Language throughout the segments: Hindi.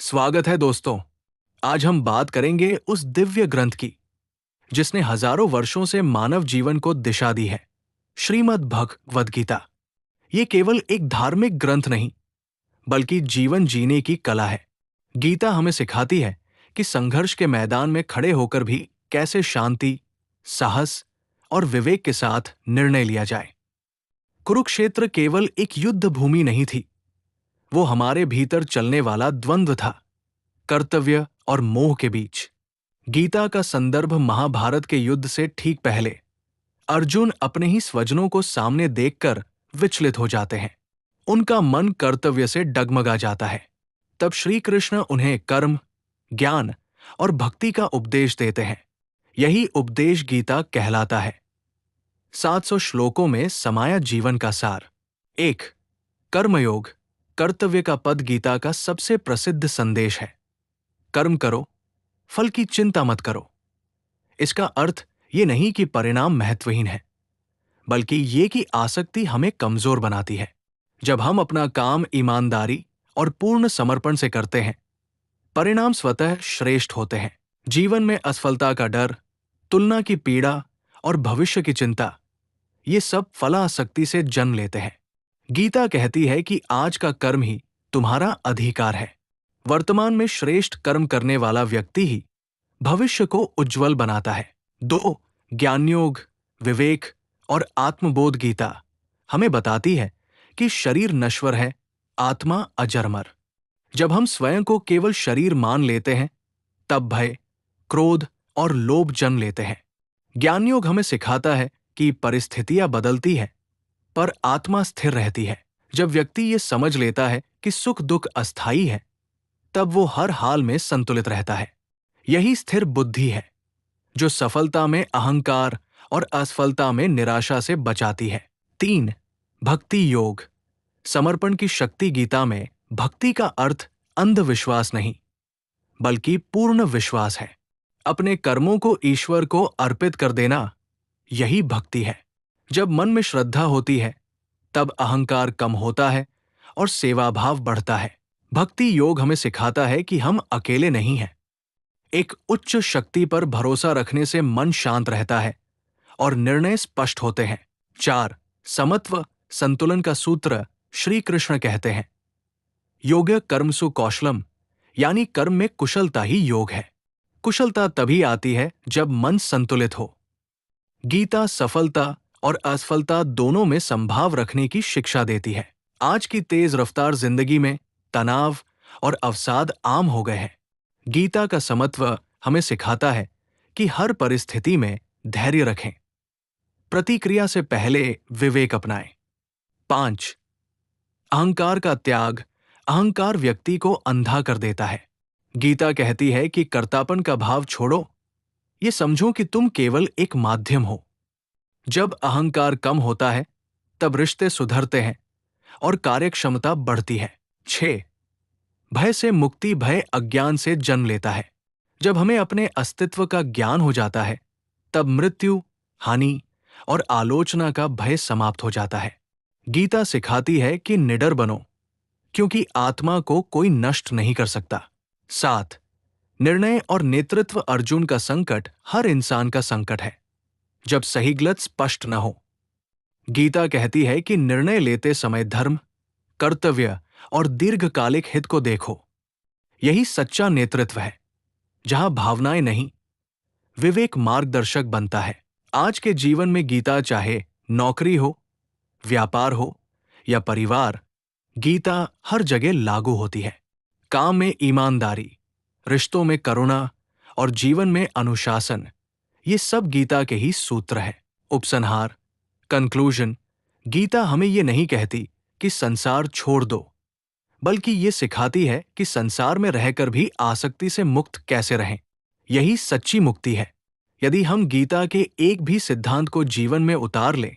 स्वागत है दोस्तों। आज हम बात करेंगे उस दिव्य ग्रंथ की जिसने हजारों वर्षों से मानव जीवन को दिशा दी है, श्रीमद् भगवद गीता। ये केवल एक धार्मिक ग्रंथ नहीं, बल्कि जीवन जीने की कला है। गीता हमें सिखाती है कि संघर्ष के मैदान में खड़े होकर भी कैसे शांति, साहस और विवेक के साथ निर्णय लिया जाए। कुरुक्षेत्र केवल एक युद्ध भूमि नहीं थी, वो हमारे भीतर चलने वाला द्वंद्व था, कर्तव्य और मोह के बीच। गीता का संदर्भ महाभारत के युद्ध से ठीक पहले। अर्जुन अपने ही स्वजनों को सामने देखकर विचलित हो जाते हैं, उनका मन कर्तव्य से डगमगा जाता है। तब श्री कृष्ण उन्हें कर्म, ज्ञान और भक्ति का उपदेश देते हैं। यही उपदेश गीता कहलाता है। 700 श्लोकों में समाया जीवन का सार। 1. कर्मयोग, कर्तव्य का पद गीता का सबसे प्रसिद्ध संदेश है। कर्म करो, फल की चिंता मत करो। इसका अर्थ ये नहीं कि परिणाम महत्वहीन है, बल्कि ये कि आसक्ति हमें कमजोर बनाती है। जब हम अपना काम ईमानदारी और पूर्ण समर्पण से करते हैं, परिणाम स्वतः श्रेष्ठ होते हैं। जीवन में असफलता का डर, तुलना की पीड़ा और भविष्य की चिंता, ये सब फलासक्ति से जन्म लेते हैं। गीता कहती है कि आज का कर्म ही तुम्हारा अधिकार है। वर्तमान में श्रेष्ठ कर्म करने वाला व्यक्ति ही भविष्य को उज्जवल बनाता है। 2. ज्ञानयोग, विवेक और आत्मबोध गीता हमें बताती है कि शरीर नश्वर है, आत्मा अजरमर। जब हम स्वयं को केवल शरीर मान लेते हैं, तब भय, क्रोध और लोभ जन्म लेते हैं। ज्ञानयोग हमें सिखाता है कि परिस्थितियां बदलती है, पर आत्मा स्थिर रहती है। जब व्यक्ति ये समझ लेता है कि सुख दुख अस्थायी है, तब वो हर हाल में संतुलित रहता है। यही स्थिर बुद्धि है जो सफलता में अहंकार और असफलता में निराशा से बचाती है। 3. भक्ति योग, समर्पण की शक्ति गीता में भक्ति का अर्थ अंधविश्वास नहीं, बल्कि पूर्ण विश्वास है। अपने कर्मों को ईश्वर को अर्पित कर देना, यही भक्ति है। जब मन में श्रद्धा होती है, तब अहंकार कम होता है और सेवाभाव बढ़ता है। भक्ति योग हमें सिखाता है कि हम अकेले नहीं हैं। एक उच्च शक्ति पर भरोसा रखने से मन शांत रहता है और निर्णय स्पष्ट होते हैं। 4. समत्व संतुलन का सूत्र श्री कृष्ण कहते हैं, योग कर्मसु कौशलम, यानी कर्म में कुशलता ही योग है। कुशलता तभी आती है जब मन संतुलित हो। गीता सफलता और असफलता दोनों में संभाव रखने की शिक्षा देती है। आज की तेज रफ्तार जिंदगी में तनाव और अवसाद आम हो गए हैं। गीता का समत्व हमें सिखाता है कि हर परिस्थिति में धैर्य रखें, प्रतिक्रिया से पहले विवेक अपनाएं। 5. अहंकार का त्याग, अहंकार व्यक्ति को अंधा कर देता है। गीता कहती है कि कर्तापन का भाव छोड़ो, ये समझो कि तुम केवल एक माध्यम हो। जब अहंकार कम होता है, तब रिश्ते सुधरते हैं और कार्यक्षमता बढ़ती है। 6. भय से मुक्ति, भय अज्ञान से जन्म लेता है। जब हमें अपने अस्तित्व का ज्ञान हो जाता है, तब मृत्यु, हानि और आलोचना का भय समाप्त हो जाता है। गीता सिखाती है कि निडर बनो, क्योंकि आत्मा को कोई नष्ट नहीं कर सकता। 7. निर्णय और नेतृत्व, अर्जुन का संकट हर इंसान का संकट है, जब सही गलत स्पष्ट न हो। गीता कहती है कि निर्णय लेते समय धर्म, कर्तव्य और दीर्घकालिक हित को देखो। यही सच्चा नेतृत्व है, जहां भावनाएं नहीं, विवेक मार्गदर्शक बनता है। आज के जीवन में गीता चाहे नौकरी हो, व्यापार हो या परिवार, गीता हर जगह लागू होती है। काम में ईमानदारी, रिश्तों में करुणा और जीवन में अनुशासन, ये सब गीता के ही सूत्र हैं। उपसंहार, कंक्लूजन, गीता हमें ये नहीं कहती कि संसार छोड़ दो, बल्कि ये सिखाती है कि संसार में रहकर भी आसक्ति से मुक्त कैसे रहें। यही सच्ची मुक्ति है। यदि हम गीता के एक भी सिद्धांत को जीवन में उतार लें,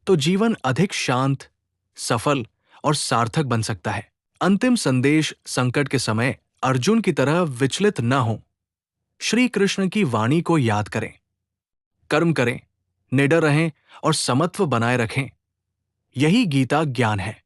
तो जीवन अधिक शांत, सफल और सार्थक बन सकता है। अंतिम संदेश, संकट के समय अर्जुन की तरह विचलित न हों। श्री कृष्ण की वाणी को याद करें, कर्म करें, निडर रहें और समत्व बनाए रखें। यही गीता ज्ञान है।